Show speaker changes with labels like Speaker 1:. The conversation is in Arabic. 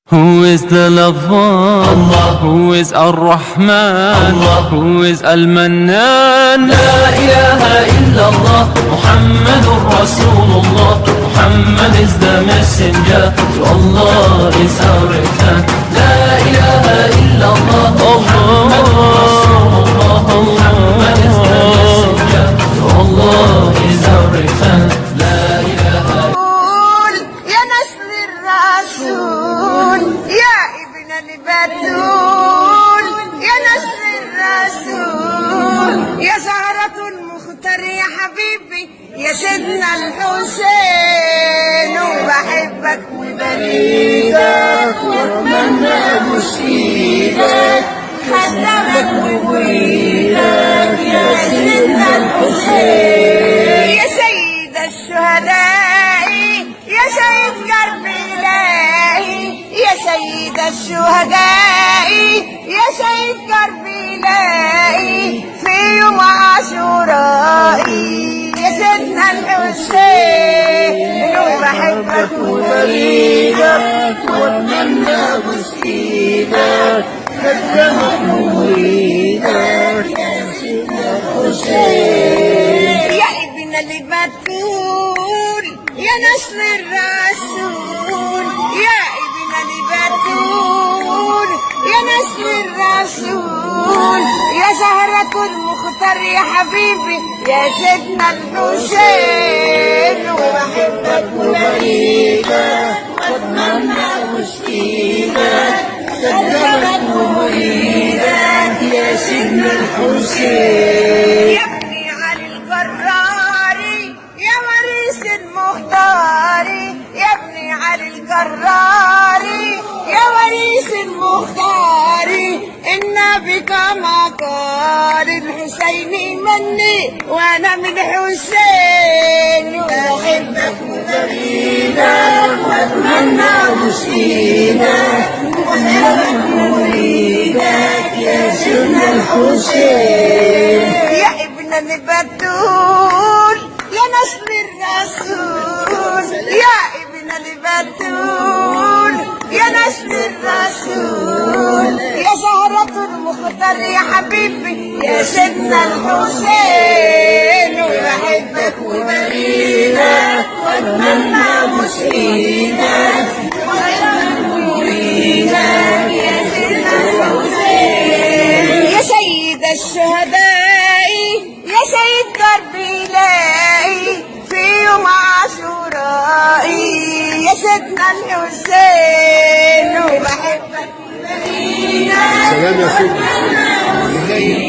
Speaker 1: Who is the lover? Allah. Who is Ar-Rahman? Allah. Who is Al-Mannan?
Speaker 2: La ilaha illallah, Muhammadur Rasulullah. Muhammad is the messenger, to Allah is our return. La ilaha illallah, Muhammadur Rasulullah. Muhammad is the messenger, to Allah is our return. La ilaha
Speaker 3: يا نسل الرسول يا ابن البتول يا نسل الرسول يا زهرة المختار يا حبيبي يا سيدنا الحسين وبحبك وبريدك واتمنى مشيدك خدمك وبريدك يا سيدنا الحسين يا سيد الشهداء يا سيد قلب إلهي يا سيد الشهداء يا سيد قلب إلهي في يوم عاشورائي يا سيدنا الحسين وبحبك وبريدك واتمنى بوسيدك خدمك وبريدك يا سيدنا الحسين يا ابن البتول يا نسل الرسول يا ابن البتول يا نسل الرسول يا زهرة المختار يا حبيبي يا سيدنا الحسين وبحبك وبريدك واتمنى وسيدك خدمك وبريدك يا سيدنا الحسين يا ابني علي القراري يا وريث المختاري يا ابني علي القراري يا وريث المختاري النبي كما قال الحسين مني وانا من حسين واحبك وبريدك واتمنى وسيدك واحبك وبريدك يا سيدنا الحسين يا ابن البتول يا نسل الرسول يا ابن البتول يا نسل الرسول يا زهرة المختار يا حبيبي يا سيدنا الحسين وبحبك وبريدك واتمنى بوسيدك واتمنى بوسيدك يا سيدنا الحسين يا سيد الشهداء يا سيد قلب إلهي في يوم عاشورائي يا سيدنا الحسين وبحبك وبريدك
Speaker 4: سلام يا سيدي.